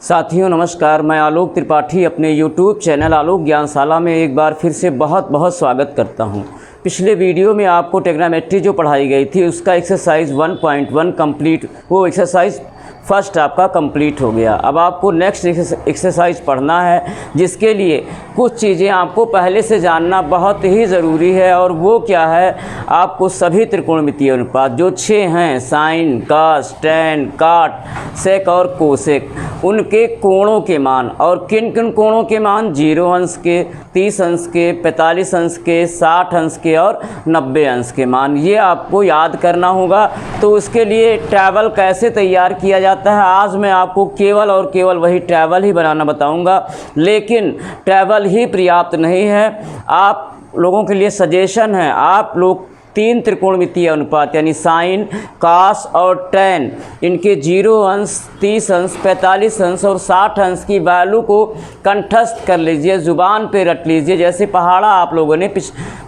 साथियों नमस्कार, मैं आलोक त्रिपाठी अपने YouTube चैनल आलोक ज्ञानशाला में एक बार फिर से बहुत बहुत स्वागत करता हूं। पिछले वीडियो में आपको ट्रिग्नोमेट्री जो पढ़ाई गई थी उसका एक्सरसाइज 1.1 कंप्लीट, वो एक्सरसाइज फर्स्ट आपका कंप्लीट हो गया। अब आपको नेक्स्ट एक्सरसाइज पढ़ना है, जिसके लिए कुछ चीज़ें आपको पहले से जानना बहुत ही ज़रूरी है। और वो क्या है, आपको सभी त्रिकोणमितीय अनुपात जो 6 हैं, साइन, कॉस, टैन, काट, सेक और कोसेक, उनके कोणों के मान, और किन किन कोणों के मान, 0 अंश के, 30 अंश के, 45 अंश के, 60 अंश के और 90 अंश के मान, ये आपको याद करना होगा। तो उसके लिए टेबल कैसे तैयार किया जाता है, आज मैं आपको केवल और केवल वही टेबल ही बनाना बताऊंगा। लेकिन टेबल ही पर्याप्त नहीं है, आप लोगों के लिए सजेशन है, आप लोग 3 त्रिकोणमितीय अनुपात यानी साइन, कॉस और टैन, इनके 0 अंश, 30 अंश, 45 अंश और 60 अंश की वैल्यू को कंठस्थ कर लीजिए, ज़ुबान पे रट लीजिए। जैसे पहाड़ा आप लोगों ने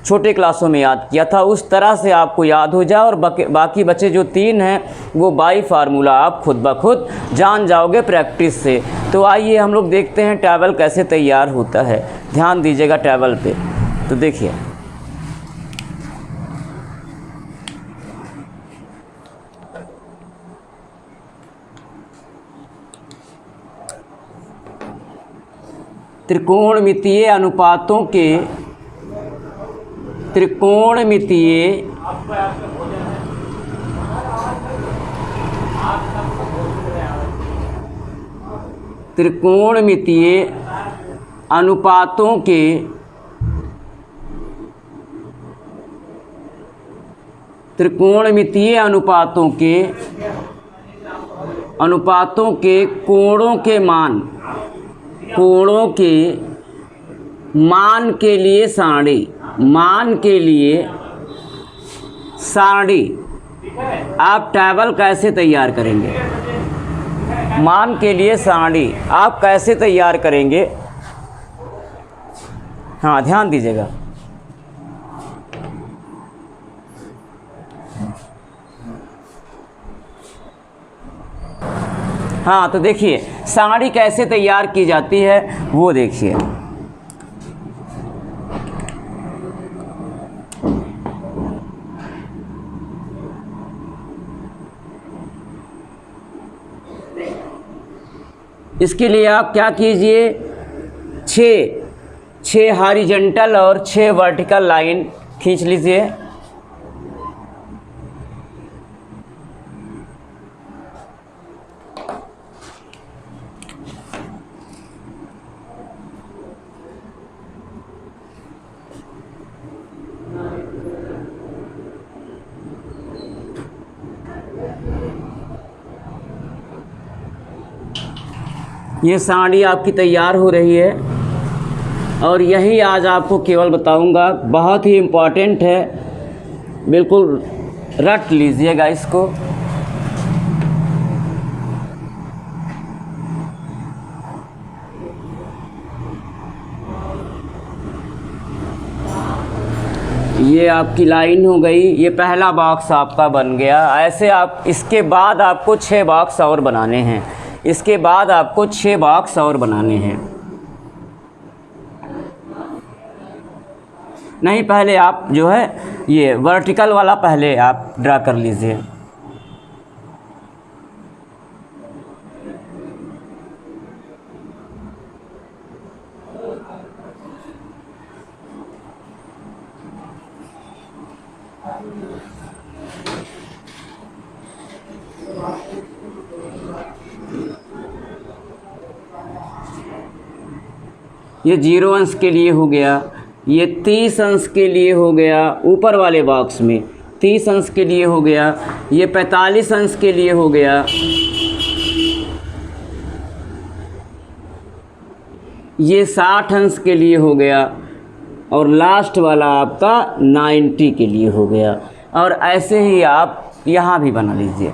छोटे क्लासों में याद किया था, उस तरह से आपको याद हो जाए। और बाकी बचे जो 3 हैं वो बाई फार्मूला आप खुद ब खुद जान जाओगे प्रैक्टिस से। तो आइए हम लोग देखते हैं टेबल कैसे तैयार होता है। ध्यान दीजिएगा टेबल पे। तो देखिए, त्रिकोणमितीय अनुपातों के त्रिकोणमितीय अनुपातों के कोणों के मान के लिए सारणी आप टेबल कैसे तैयार करेंगे। मान के लिए सारणी आप कैसे तैयार करेंगे, हाँ ध्यान दीजिएगा। हाँ तो देखिए सारणी कैसे तैयार की जाती है वो देखिए। इसके लिए आप क्या कीजिए, 6 हॉरिजॉन्टल और 6 वर्टिकल लाइन खींच लीजिए। ये सारणी आपकी तैयार हो रही है, और यही आज आपको केवल बताऊंगा। बहुत ही इम्पॉर्टेंट है, बिल्कुल रट लीजिएगा इसको। ये आपकी लाइन हो गई, ये पहला बॉक्स आपका बन गया। ऐसे आप इसके बाद आपको 6 बॉक्स और बनाने हैं, इसके बाद आपको 6 बॉक्स और बनाने हैं। नहीं, पहले आप जो है ये वर्टिकल वाला पहले आप ड्रा कर लीजिए। ये 0 अंश के लिए हो गया, ये 30 अंश के लिए हो गया, ऊपर वाले बॉक्स में 30 अंश के लिए हो गया, ये 45 अंश के लिए हो गया, ये 60 अंश के लिए हो गया, और लास्ट वाला आपका 90 के लिए हो गया। और ऐसे ही आप यहाँ भी बना लीजिए।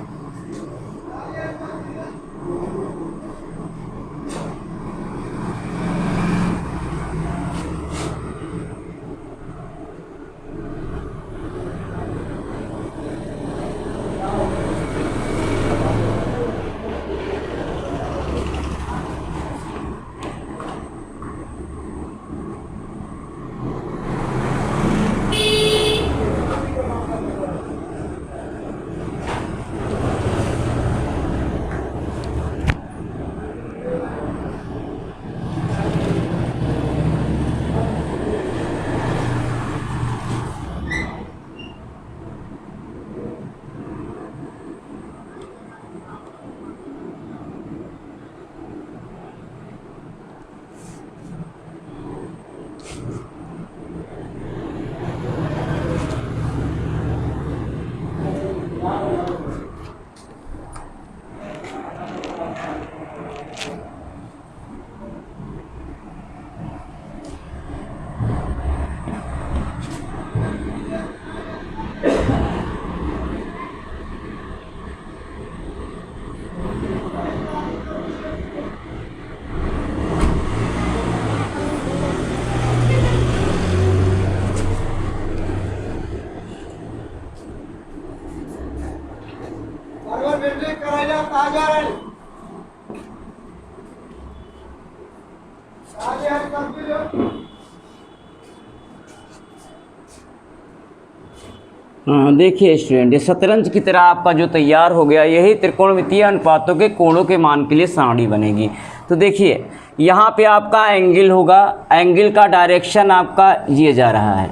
हाँ देखिए स्टूडेंट, ये शतरंज की तरह आपका जो तैयार हो गया, यही त्रिकोणमितीय अनुपातों के कोणों के मान के लिए सारणी बनेगी। तो देखिए यहाँ पे आपका एंगल होगा, एंगल का डायरेक्शन आपका ये जा रहा है,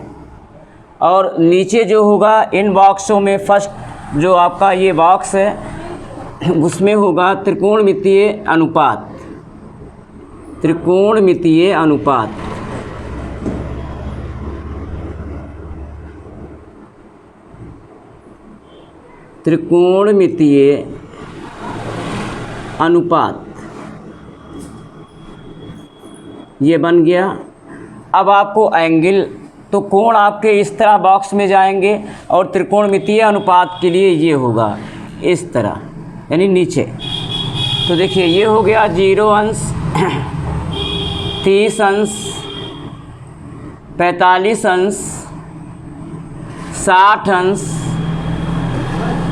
और नीचे जो होगा इन बॉक्सों में फर्स्ट जो आपका ये बॉक्स है उसमें होगा त्रिकोणमितीय अनुपात, त्रिकोणमितीय अनुपात। त्रिकोणमितीय अनुपात ये बन गया। अब आपको एंगल, तो कोण आपके इस तरह बॉक्स में जाएंगे, और त्रिकोणमितीय अनुपात के लिए ये होगा इस तरह, यानी नीचे। तो देखिए ये हो गया 0 अंश, 30 अंश, 45 अंश, 60 अंश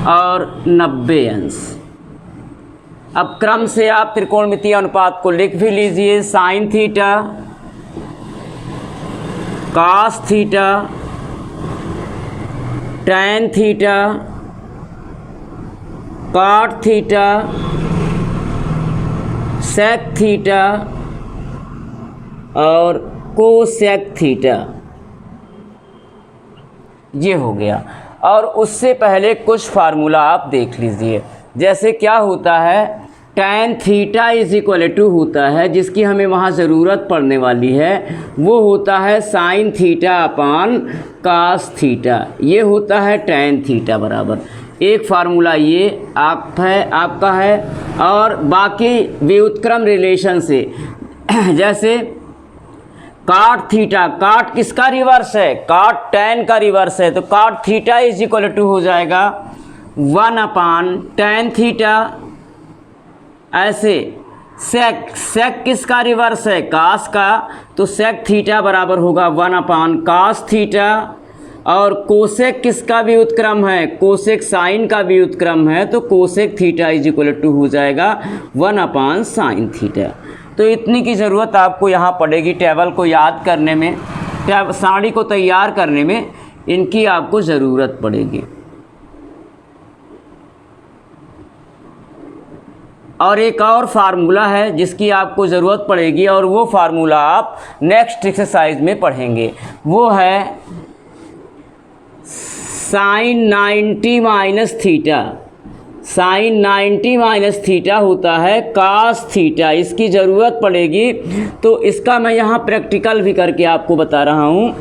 और 90 अंश। अब क्रम से आप त्रिकोणमितीय अनुपात को लिख भी लीजिए। Sine theta, cos theta, tan theta, cot theta, sec theta और कोसेक थीटा, ये हो गया। और उससे पहले कुछ फार्मूला आप देख लीजिए। जैसे क्या होता है, tan theta is equal to होता है, जिसकी हमें वहाँ ज़रूरत पड़ने वाली है, वो होता है sine theta upon cos theta. ये होता है टैन थीटा बराबर। एक फार्मूला ये आपका है। और बाकी व्युत्क्रम रिलेशन से जैसे काट थीटा, काट किसका रिवर्स है, काट टैन का रिवर्स है, तो काट थीटा इज इक्वल टू हो जाएगा 1 अपान टैन थीटा। ऐसे सेक किसका रिवर्स है, कास का, तो सेक थीटा बराबर होगा 1 अपान कास थीटा। और कोसेक किसका व्युत्क्रम है, कोसेक साइन का व्युत्क्रम है, तो cosec theta is equal to हो जाएगा 1 अपान साइन थीटा। तो इतनी की ज़रूरत आपको यहाँ पड़ेगी टेबल को याद करने में, सारणी को तैयार करने में इनकी आपको ज़रूरत पड़ेगी। और एक और फार्मूला है जिसकी आपको ज़रूरत पड़ेगी, और वो फार्मूला आप नेक्स्ट एक्सरसाइज में पढ़ेंगे। वो है sine 90 minus theta. Sine 90 minus theta होता है कास थीटा, इसकी ज़रूरत पड़ेगी। तो इसका मैं यहाँ प्रैक्टिकल भी करके आपको बता रहा हूँ।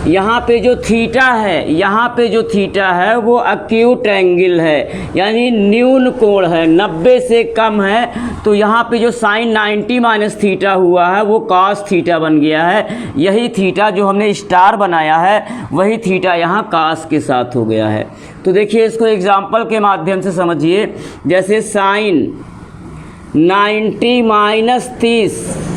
यहाँ पे जो थीटा है, यहाँ पे जो थीटा है वो एक्यूट एंगल है, यानी न्यून कोण है, 90 से कम है। तो यहाँ पे जो साइन 90 माइनस थीटा हुआ है वो कास थीटा बन गया है। यही थीटा जो हमने स्टार बनाया है, वही थीटा यहाँ कास के साथ हो गया है। तो देखिए इसको एग्जाम्पल के माध्यम से समझिए। जैसे साइन 90 माइनस 30,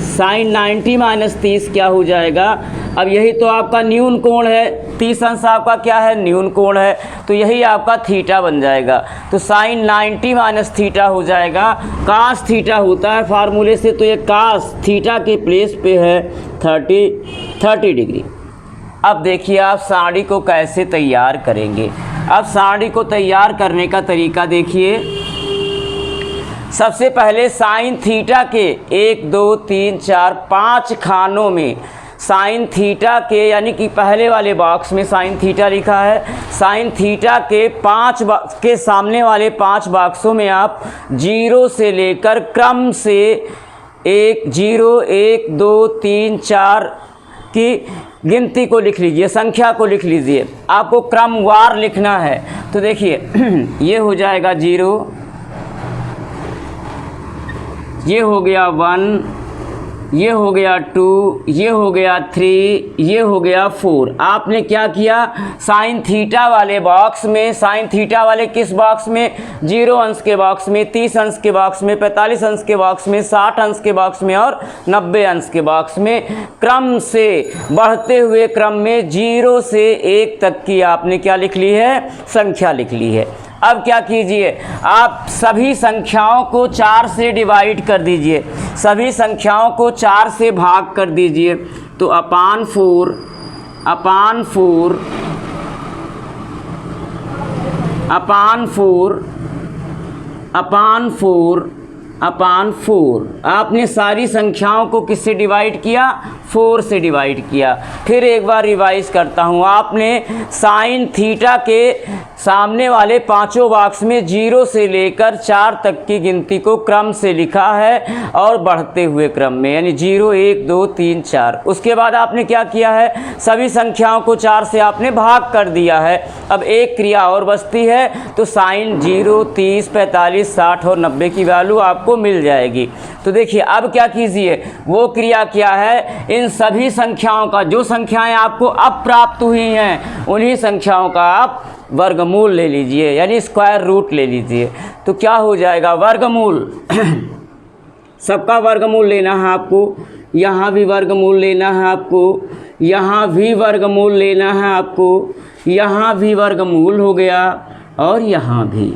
साइन 90 माइनस 30 क्या हो जाएगा। अब यही तो आपका न्यून कोण है, 30 अंश आपका क्या है, न्यून कोण है, तो यही आपका थीटा बन जाएगा। तो साइन 90 माइनस थीटा हो जाएगा, कास थीटा होता है फार्मूले से, तो ये कास थीटा के प्लेस पे है 30 डिग्री। अब देखिए आप सारणी को कैसे तैयार करेंगे। अब सारणी को तैयार करने का तरीका देखिए। सबसे पहले साइन थीटा के 1 2 3 4 5 खानों में साइन थीटा के, यानी कि पहले वाले बॉक्स में साइन थीटा लिखा है, साइन थीटा के 5 के सामने वाले 5 बॉक्सों में आप 0 से लेकर क्रम से 1 0 1 2 3 4 की गिनती को लिख लीजिए, संख्या को लिख लीजिए। आपको क्रमवार लिखना है। तो देखिए ये हो जाएगा 0, ये हो गया 1, ये हो गया 2, ये हो गया 3, ये हो गया 4। आपने क्या किया, साइन थीटा वाले बॉक्स में, साइन थीटा वाले किस बॉक्स में, 0 अंश के बॉक्स में, 30 अंश के बॉक्स में, 45 अंश के बॉक्स में, 60 अंश के बॉक्स में और 90 अंश के बॉक्स में क्रम से बढ़ते हुए क्रम में 0 से 1 तक की आपने क्या लिख ली है, संख्या लिख ली है। अब क्या कीजिए, आप सभी संख्याओं को 4 से डिवाइड कर दीजिए, सभी संख्याओं को 4 से भाग कर दीजिए। तो अपान 4 अपान 4 अपान 4 अपान 4 अपान 4, आपने सारी संख्याओं को किससे डिवाइड किया? 4 से डिवाइड किया। फिर एक बार रिवाइज करता हूँ, आपने साइन थीटा के सामने वाले पांचों बॉक्स में 0 से लेकर 4 तक की गिनती को क्रम से लिखा है और बढ़ते हुए क्रम में, यानी 0 1 2 3 4। उसके बाद आपने क्या किया है, सभी संख्याओं को 4 से आपने भाग कर दिया है। अब एक क्रिया और बचती है, तो साइन 0 30 45 60 और 90 की वैल्यू आपको मिल जाएगी। तो देखिए अब क्या कीजिए, वो क्रिया क्या है, इन सभी संख्याओं का, जो संख्याएं आपको अब प्राप्त हुई हैं उन्हीं संख्याओं का आप वर्गमूल ले लीजिए, यानी स्क्वायर रूट ले लीजिए। तो क्या हो जाएगा, वर्गमूल सबका वर्गमूल लेना है आपको, यहाँ भी वर्गमूल लेना है आपको, यहाँ भी वर्गमूल लेना है आपको, यहाँ भी वर्गमूल हो गया और यहाँ भी।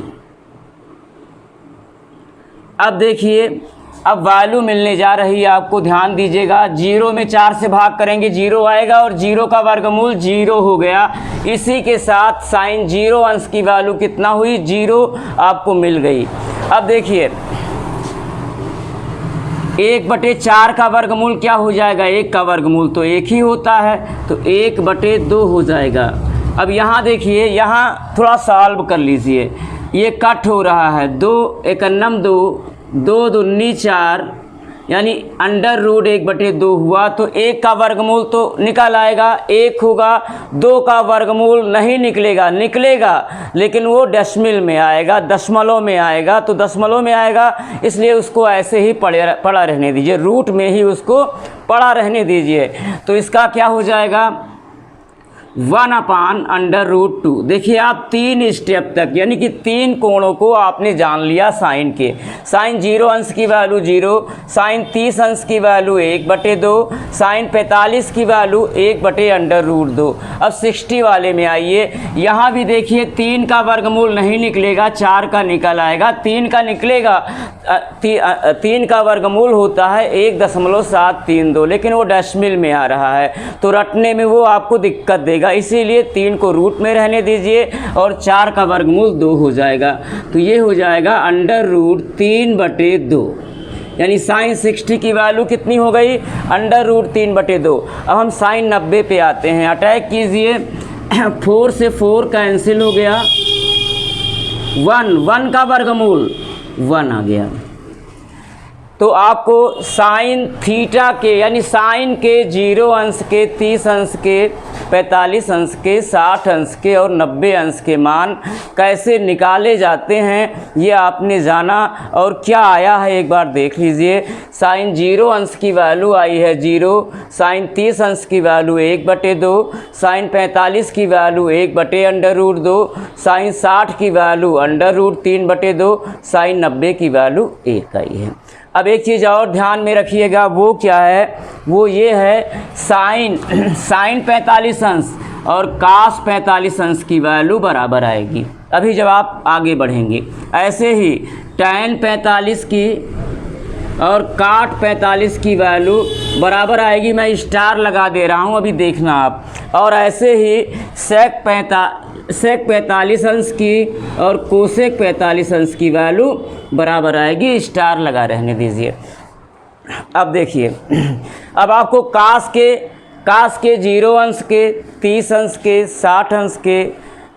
अब देखिए, अब वैल्यू मिलने जा रही है आपको, ध्यान दीजिएगा। 0 में 4 से भाग करेंगे 0 आएगा और 0 का वर्गमूल 0 हो गया। इसी के साथ साइन 0 अंश की वैल्यू कितना हुई, 0 आपको मिल गई। अब देखिए 1/4 का वर्गमूल क्या हो जाएगा, 1 का वर्गमूल तो 1 ही होता है, तो 1/2 हो जाएगा। अब यहाँ देखिए, यहाँ थोड़ा सॉल्व कर लीजिए, ये कट हो रहा है, 2 एकन्नम 2 2 दूनी 4, यानी अंडर रूट 1/2 हुआ। तो 1 का वर्गमूल तो निकल आएगा, 1 होगा। 2 का वर्गमूल नहीं निकलेगा, निकलेगा लेकिन वो डेसिमल में आएगा, दशमलव में आएगा। तो दशमलव में आएगा, इसलिए उसको ऐसे ही पड़ा रहने दीजिए, रूट में ही उसको पड़ा रहने दीजिए। तो इसका क्या हो जाएगा, 1/√2। देखिए आप 3 स्टेप तक, यानी कि 3 कोणों को आपने जान लिया साइन के। साइन 0 अंश की वैल्यू 0, साइन 30 अंश की वैल्यू 1/2, साइन 45 की वैल्यू 1/√2। अब 60 वाले में आइए, यहाँ भी देखिए 3 का वर्गमूल नहीं निकलेगा, 4 का निकल आएगा। 3 का निकलेगा, 3 का वर्गमूल होता है 1.732, लेकिन वो डेसिमल में आ रहा है, तो रटने में वो आपको दिक्कत देगा। इसीलिए 3 को रूट में रहने दीजिए और 4 का वर्गमूल 2 हो जाएगा। तो ये हो जाएगा √3/2, यानी साइन 60 की वैल्यू कितनी हो गई, √3/2। अब हम साइन 90 पे आते हैं, अटैक कीजिए। 4 से 4 कैंसिल हो गया, 1 का वर्गमूल 1 आ गया। तो आपको साइन थीटा के, यानी साइन के 0 अंश के, 30 अंश के, 45 अंश के, 60 अंश के और 90 अंश के मान कैसे निकाले जाते हैं ये आपने जाना। और क्या आया है एक बार देख लीजिए। साइन 0 अंश की वैल्यू आई है 0, साइन 30 अंश की वैल्यू 1/2, साइन 45 की वैल्यू 1/√2, साइन 60 की वैल्यू √3/2, साइन 90 की वैल्यू 1 आई है। अब एक चीज़ और ध्यान में रखिएगा, वो क्या है, वो ये है साइन 45 अंश और कास 45 अंश की वैल्यू बराबर आएगी। अभी जब आप आगे बढ़ेंगे, ऐसे ही tan 45 की और काट 45 की वैल्यू बराबर आएगी। मैं स्टार लगा दे रहा हूँ, अभी देखना आप। और ऐसे ही सेक 45 अंश की और कोसेक 45 अंश की वैल्यू बराबर आएगी, स्टार लगा रहने दीजिए। अब देखिए, अब आपको कास के 0 अंश के, 30 अंश के, 60 अंश के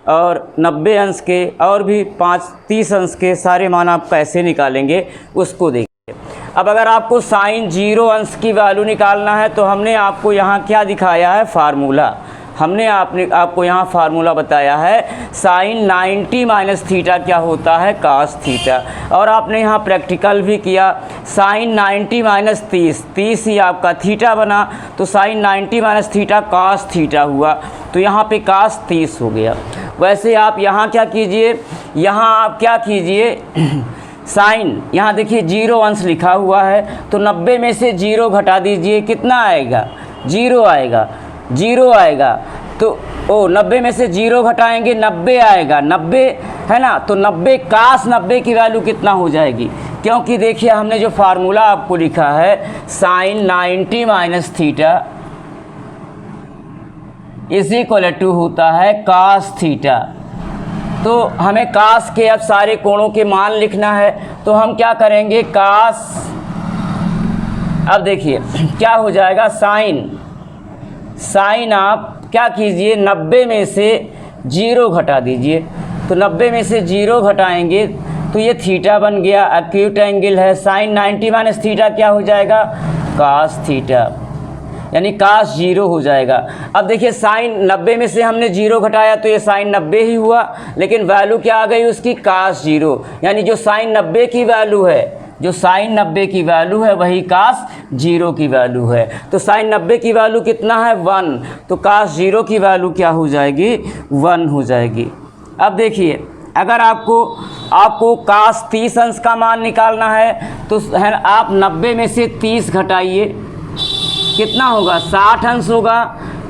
और 90 अंश के और भी 30 अंश के सारे मान आप कैसे निकालेंगे उसको देखिए। अब अगर आपको साइन 0 अंश की वैल्यू निकालना है तो हमने आपको यहाँ क्या दिखाया है, फार्मूला। हमने आपको यहाँ फार्मूला बताया है, साइन 90 माइनस थीटा क्या होता है, कास थीटा। और आपने यहाँ प्रैक्टिकल भी किया, साइन 90 माइनस 30 ही आपका थीटा बना, तो sine 90 minus theta cos theta हुआ, तो यहाँ पे कास 30 हो गया। वैसे आप यहाँ क्या कीजिए, यहाँ आप क्या कीजिए, साइन यहाँ देखिए 0 अंश लिखा हुआ है, तो 90 में से 0 घटा दीजिए, कितना आएगा, 0 आएगा, 0 आएगा। तो 90 में से 0 घटाएंगे 90 आएगा, 90 है ना। तो 90 काश 90 की वैल्यू कितना हो जाएगी, क्योंकि देखिए हमने जो फार्मूला आपको लिखा है sine 90 minus theta is equal to होता है कास थीटा। तो हमें कास के अब सारे कोणों के मान लिखना है, तो हम क्या करेंगे कास, अब देखिए क्या हो जाएगा साइन आप क्या कीजिए 90 में से 0 घटा दीजिए। तो 90 में से 0 घटाएंगे तो ये थीटा बन गया, एक्यूट एंगल है। साइन 90 माइनस थीटा क्या हो जाएगा कास थीटा, यानी कास 0 हो जाएगा। अब देखिए साइन 90 में से हमने 0 घटाया तो ये साइन 90 ही हुआ, लेकिन वैल्यू क्या आ गई उसकी कास 0, यानी जो साइन 90 की वैल्यू है, जो साइन 90 की वैल्यू है वही कास 0 की वैल्यू है। तो साइन 90 की वैल्यू कितना है 1, तो कास 0 की वैल्यू क्या हो जाएगी 1 हो जाएगी। अब देखिए अगर आपको कास 30 अंश का मान निकालना है तो है आप 90 में से 30 घटाइए, कितना होगा 60 अंश होगा,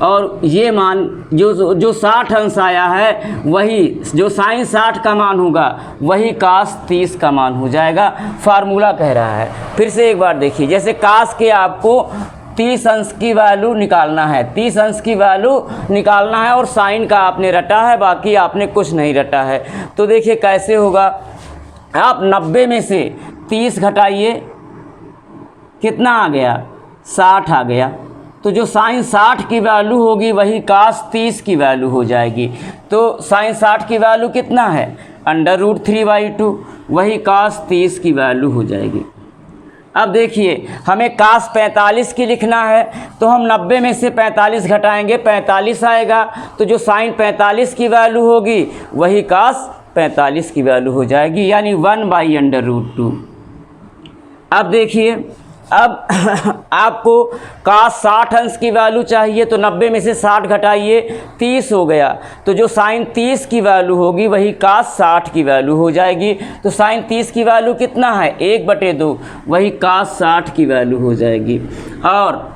और ये मान जो 60 अंश आया है वही जो साइन 60 का मान होगा वही कास 30 का मान हो जाएगा। फार्मूला कह रहा है, फिर से एक बार देखिए, जैसे कास के आपको 30 अंश की वैल्यू निकालना है, 30 अंश की वैल्यू निकालना है और साइन का आपने रटा है, बाकी आपने कुछ नहीं रटा है। तो देखिए कैसे होगा, आप 90 में से 30 घटाइए, कितना आ गया 60 आ गया। तो जो साइन 60 की वैल्यू होगी वही कास 30 की वैल्यू हो जाएगी। तो साइन 60 की वैल्यू कितना है √3/2, वही कास 30 की वैल्यू हो जाएगी। अब देखिए हमें कास 45 की लिखना है, तो हम 90 में से 45 घटाएंगे 45 आएगा। तो जो साइन 45 की वैल्यू होगी वही कास 45 की वैल्यू हो जाएगी, यानी 1/√2। अब देखिए अब आपको कास 60 अंश की वैल्यू चाहिए, तो 90 में से 60 घटाइए 30 हो गया। तो जो साइन 30 की वैल्यू होगी वही कास 60 की वैल्यू हो जाएगी। तो साइन 30 की वैल्यू कितना है 1/2, वही कास 60 की वैल्यू हो जाएगी। और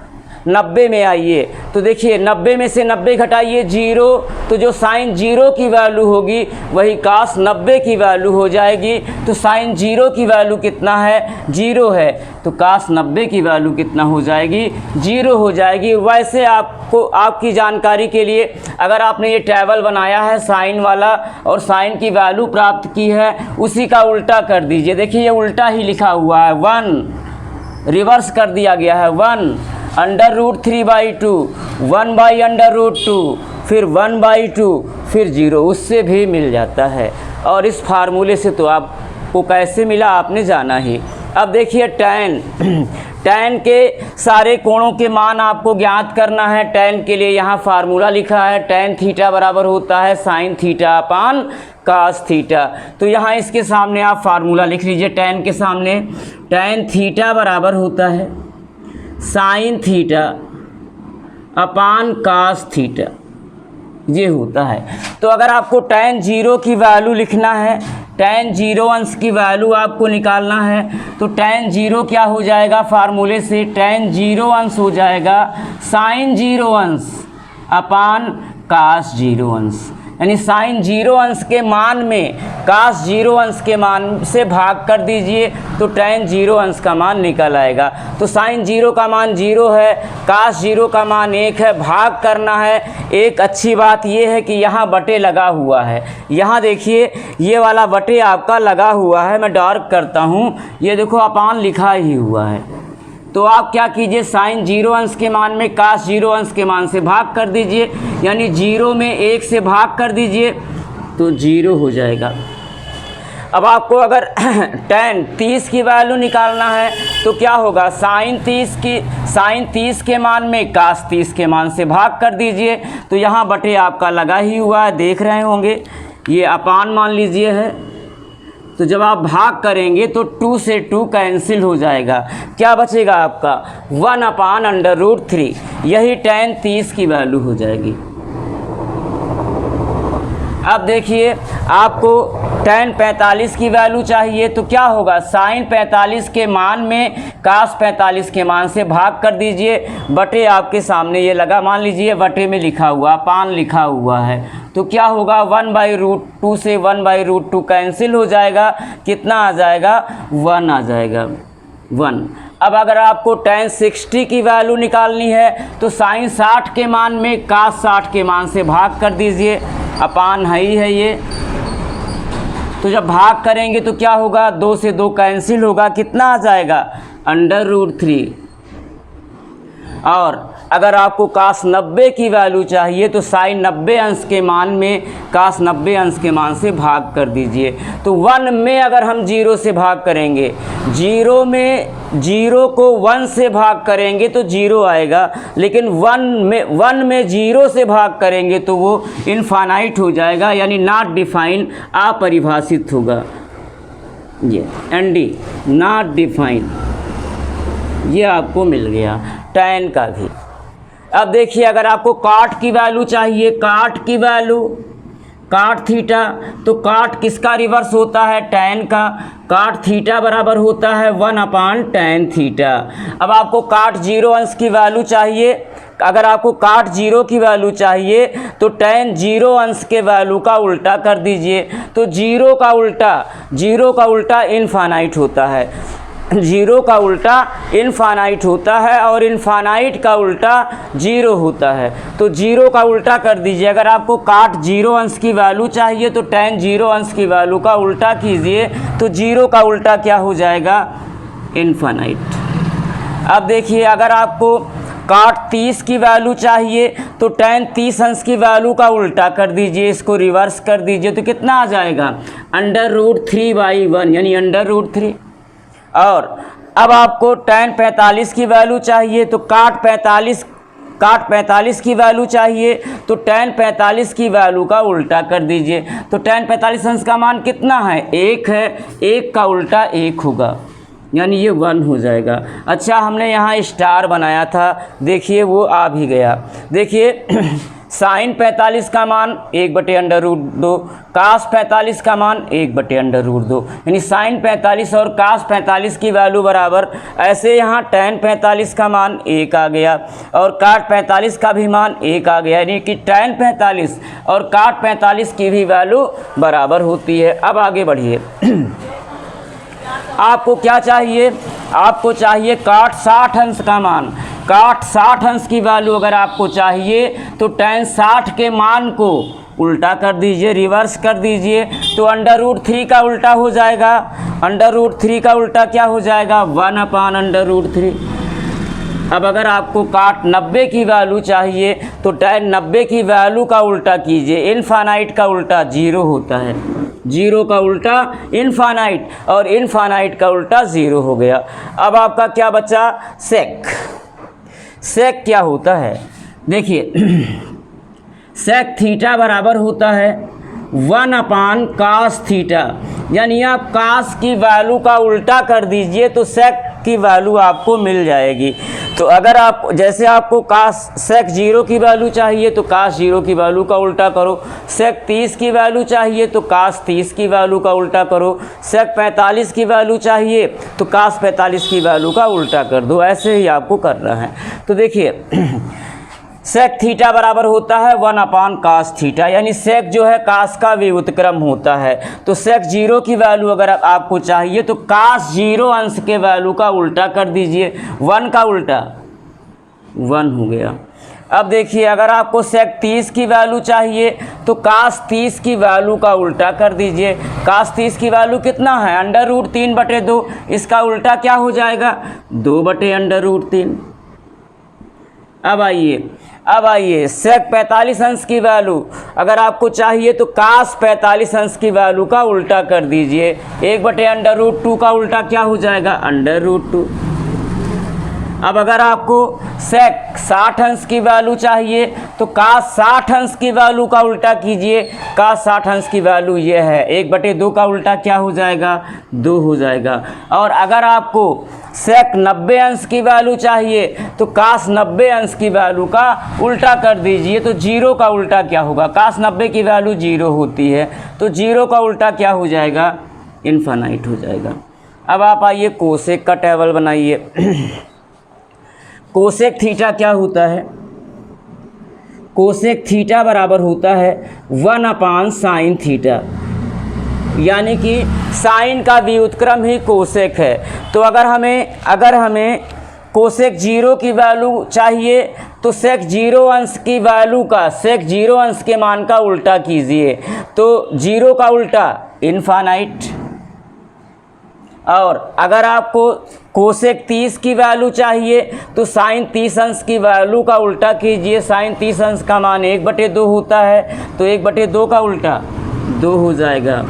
90 में आइए तो देखिए 90 में से 90 घटाइए 0, तो जो साइन 0 की वैल्यू होगी वही कास 90 की वैल्यू हो जाएगी। तो साइन 0 की वैल्यू कितना है 0 है, तो कास 90 की वैल्यू कितना हो जाएगी 0 हो जाएगी। वैसे आपको आपकी जानकारी के लिए अगर आपने ये टेबल बनाया है साइन वाला और साइन की वैल्यू प्राप्त की है, उसी का उल्टा कर दीजिए। देखिए ये उल्टा ही लिखा हुआ है 1, रिवर्स कर दिया गया है 1 √3/2, 1/√2, फिर 1/2, फिर 0, उससे भी मिल जाता है। और इस फार्मूले से तो आपको कैसे मिला आपने जाना ही। अब देखिए टैन के सारे कोणों के मान आपको ज्ञात करना है। टैन के लिए यहाँ फार्मूला लिखा है, टैन थीटा बराबर होता है sine theta upon cos theta. तो यहाँ इसके सामने आप फार्मूला लिख लीजिए, टैन के सामने टैन थीटा बराबर होता है sine theta upon cos theta, ये होता है। तो अगर आपको टैन 0 की वैल्यू लिखना है, टैन 0 अंश की वैल्यू आपको निकालना है, तो टैन 0 क्या हो जाएगा फार्मूले से, टैन 0 अंश हो जाएगा साइन 0 अंश अपान कास 0 अंश, यानी साइन 0 अंश के मान में कास 0 अंश के मान से भाग कर दीजिए तो टैन 0 अंश का मान निकल आएगा। तो साइन 0 का मान 0 है, कास 0 का मान 1 है, भाग करना है। एक अच्छी बात ये है कि यहाँ बटे लगा हुआ है, यहाँ देखिए ये वाला बटे आपका लगा हुआ है, मैं डार्क करता हूँ, ये देखो अपान लिखा ही हुआ है। तो आप क्या कीजिए साइन 0 अंश के मान में कास 0 अंश के मान से भाग कर दीजिए, यानी 0 में 1 से भाग कर दीजिए तो 0 हो जाएगा। अब आपको अगर टैन 30 की वैल्यू निकालना है तो क्या होगा, साइन 30 के मान में कास 30 के मान से भाग कर दीजिए। तो यहाँ बटे आपका लगा ही हुआ है, देख रहे होंगे, ये अपान मान लीजिए है। तो जब आप भाग करेंगे तो 2 से 2 कैंसिल हो जाएगा, क्या बचेगा आपका 1/√3, यही टैन 30 की वैल्यू हो जाएगी। अब देखिए आपको tan 45 की वैल्यू चाहिए तो क्या होगा, sin 45 के मान में cos 45 के मान से भाग कर दीजिए, बटे आपके सामने ये लगा, मान लीजिए बटे में लिखा हुआ, पान लिखा हुआ है, तो क्या होगा 1/√2 से 1/√2 कैंसिल हो जाएगा, कितना आ जाएगा 1 आ जाएगा 1। अब अगर आपको tan 60 की वैल्यू निकालनी है तो sin 60 के मान में cos 60 के मान से भाग कर दीजिए, अपान है ही है ये, तो जब भाग करेंगे तो क्या होगा, 2 से 2 कैंसिल होगा, कितना आ जाएगा √3। और अगर आपको cos 90 की वैल्यू चाहिए तो sin 90 अंश के मान में cos 90 अंश के मान से भाग कर दीजिए। तो 1 में अगर हम 0 से भाग करेंगे, 0 को 1 से भाग करेंगे तो 0 आएगा, लेकिन 1 में 0 से भाग करेंगे तो वो इनफाइनाइट हो जाएगा, यानी नॉट डिफाइन, अपरिभाषित होगा। ये ND नॉट डिफाइन, ये आपको मिल गया tan का भी। अब देखिए अगर आपको cot की वैल्यू चाहिए, cot की वैल्यू cot थीटा, तो cot किसका रिवर्स होता है, tan का, cot थीटा बराबर होता है 1/tan थीटा। अब आपको cot 0 अंश की वैल्यू चाहिए, अगर आपको cot 0 की वैल्यू चाहिए तो tan 0 अंश के वैल्यू का उल्टा कर दीजिए, तो 0 का उल्टा इनफाइनाइट होता है, 0 का उल्टा इनफाइनाइट होता है और इनफाइनाइट का उल्टा 0 होता है, तो 0 का उल्टा कर दीजिए। अगर आपको cot 0 अंश की वैल्यू चाहिए तो tan 0 अंश की वैल्यू का उल्टा कीजिए, तो 0 का उल्टा क्या हो जाएगा, इनफाइनाइट। अब देखिए अगर आपको cot 30 की वैल्यू चाहिए तो tan 30 अंश की वैल्यू का उल्टा कर दीजिए, इसको रिवर्स कर दीजिए, तो कितना आ जाएगा √3/1, यानी √3। और अब आपको tan 45 की वैल्यू चाहिए तो cot 45 की वैल्यू चाहिए तो tan 45 की वैल्यू का उल्टा कर दीजिए, तो tan 45 अंश का मान कितना है, 1 है, 1 का उल्टा 1 होगा, यानी ये 1 हो जाएगा। अच्छा हमने यहाँ स्टार बनाया था, देखिए वो आ भी गया। देखिए sin 45 का मान 1/√2, cos 45 का मान 1/√2, यानी sin 45 और cos 45 की वैल्यू बराबर, ऐसे यहाँ tan 45 का मान 1 आ गया और cot 45 का भी मान 1 आ गया, यानी कि tan 45 और cot 45 की भी वैल्यू बराबर होती है। अब आगे बढ़िए आपको क्या चाहिए, आपको चाहिए cot 60 अंश का मान, cot 60 अंश की वैल्यू अगर आपको चाहिए तो tan 60 के मान को उल्टा कर दीजिए, रिवर्स कर दीजिए, तो √3 का उल्टा हो जाएगा, √3 का उल्टा क्या हो जाएगा 1/√3। अब अगर आपको cot 90 की वैल्यू चाहिए तो tan 90 की वैल्यू का उल्टा कीजिए, इनफाइनाइट का उल्टा 0 होता है, 0 का उल्टा इनफाइनाइट और इनफाइनाइट का उल्टा 0 हो गया। अब आपका क्या बचा, सेक क्या होता है, देखिए सेक थीटा बराबर होता है 1/cos थीटा, यानी आप cos की वैल्यू का उल्टा कर दीजिए तो सेक की वैल्यू आपको मिल जाएगी। तो अगर आप जैसे आपको सेक 0 की वैल्यू चाहिए तो cos 0 की वैल्यू का उल्टा करो, सेक 30 की वैल्यू चाहिए तो cos 30 की वैल्यू का उल्टा करो, सेक 45 की वैल्यू चाहिए तो cos 45 की वैल्यू का उल्टा कर दो, ऐसे ही आपको करना है। तो देखिए सेक थीटा बराबर होता है 1/cos थीटा, यानी सेक जो है cos का व्युत्क्रम होता है, तो सेक 0 की वैल्यू अगर आपको चाहिए तो cos 0 अंश के वैल्यू का उल्टा कर दीजिए, 1 का उल्टा 1 हो गया। अब देखिए अगर आपको सेक 30 की वैल्यू चाहिए तो cos 30 की वैल्यू का उल्टा कर दीजिए, cos 30 की वैल्यू कितना है √3/2, इसका उल्टा क्या हो जाएगा 2/√3। अब आइए सेक 45 अंश की वैल्यू अगर आपको चाहिए तो cos 45 अंश की वैल्यू का उल्टा कर दीजिए, 1/√2 का उल्टा क्या हो जाएगा √2। अब अगर आपको सेक 60 अंश की वैल्यू चाहिए तो cos 60 अंश की वैल्यू का उल्टा कीजिए, cos 60 अंश की वैल्यू ये है 1/2 का उल्टा क्या हो जाएगा 2 हो जाएगा। और अगर आपको सेक 90 अंश की वैल्यू चाहिए तो काश 90 अंश की वैल्यू का उल्टा कर दीजिए। तो जीरो का उल्टा क्या होगा, काश 90 की वैल्यू जीरो होती है तो जीरो का उल्टा क्या हो जाएगा, इन्फिनिट हो जाएगा। अब आप आइए कोसेक का टेबल बनाइए। कोसेक थीटा क्या होता है, कोसेक थीटा बराबर होता है 1/sin थीटा, यानी कि साइन का व्युत्क्रम ही कोसेक है। तो अगर हमें कोसेक जीरो की वैल्यू चाहिए तो सेक जीरो अंश की वैल्यू का, सेक जीरो अंश के मान का उल्टा कीजिए। तो जीरो का उल्टा इन्फिनिट। और अगर आपको कोसेक 30 की वैल्यू चाहिए तो साइन 30 अंश की वैल्यू का उल्टा कीजिए। साइन 30 अंश का मान 1/2 होता है तो 1/2 का उल्टा 2 हो जाएगा।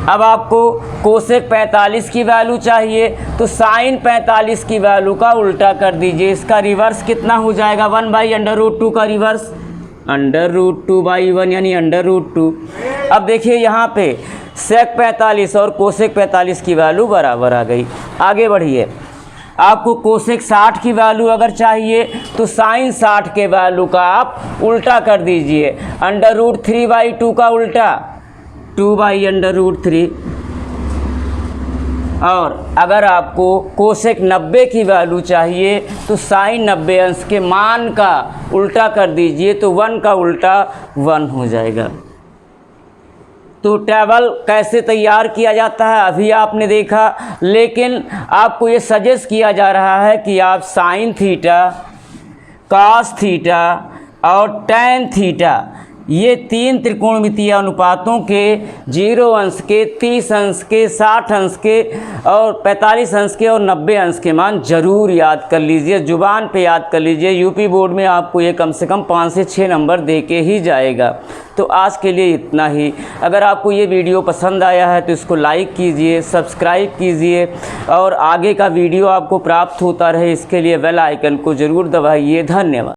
अब आपको कोसेक 45 की वैल्यू चाहिए तो साइन 45 की वैल्यू का उल्टा कर दीजिए। इसका रिवर्स कितना हो जाएगा, 1/√2 का रिवर्स √2/1 यानी √2। अब देखिए यहाँ पे सेक 45 और कोसेक 45 की वैल्यू बराबर आ गई। आगे बढ़िए, आपको कोसेक 60 की वैल्यू अगर चाहिए तो साइन 60 के वैल्यू का आप उल्टा कर दीजिए। √3/2 का उल्टा 2/√3। और अगर आपको कोसेक 90 की वैल्यू चाहिए तो साइन 90 अंश के मान का उल्टा कर दीजिए तो 1 का उल्टा 1 हो जाएगा। तो टेबल कैसे तैयार किया जाता है अभी आपने देखा, लेकिन आपको ये सजेस्ट किया जा रहा है कि आप साइन थीटा, कॉस थीटा और टैन थीटा, ये 3 त्रिकोणमितीय अनुपातों के 0 अंश के, 30 अंश के, 60 अंश के और 45 अंश के और 90 अंश के मान ज़रूर याद कर लीजिए, ज़ुबान पे याद कर लीजिए। यूपी बोर्ड में आपको ये कम से कम 5 से 6 नंबर दे के ही जाएगा। तो आज के लिए इतना ही। अगर आपको ये वीडियो पसंद आया है तो इसको लाइक कीजिए, सब्सक्राइब कीजिए और आगे का वीडियो आपको प्राप्त होता रहे इसके लिए बेल आइकन को ज़रूर दबाइए। धन्यवाद।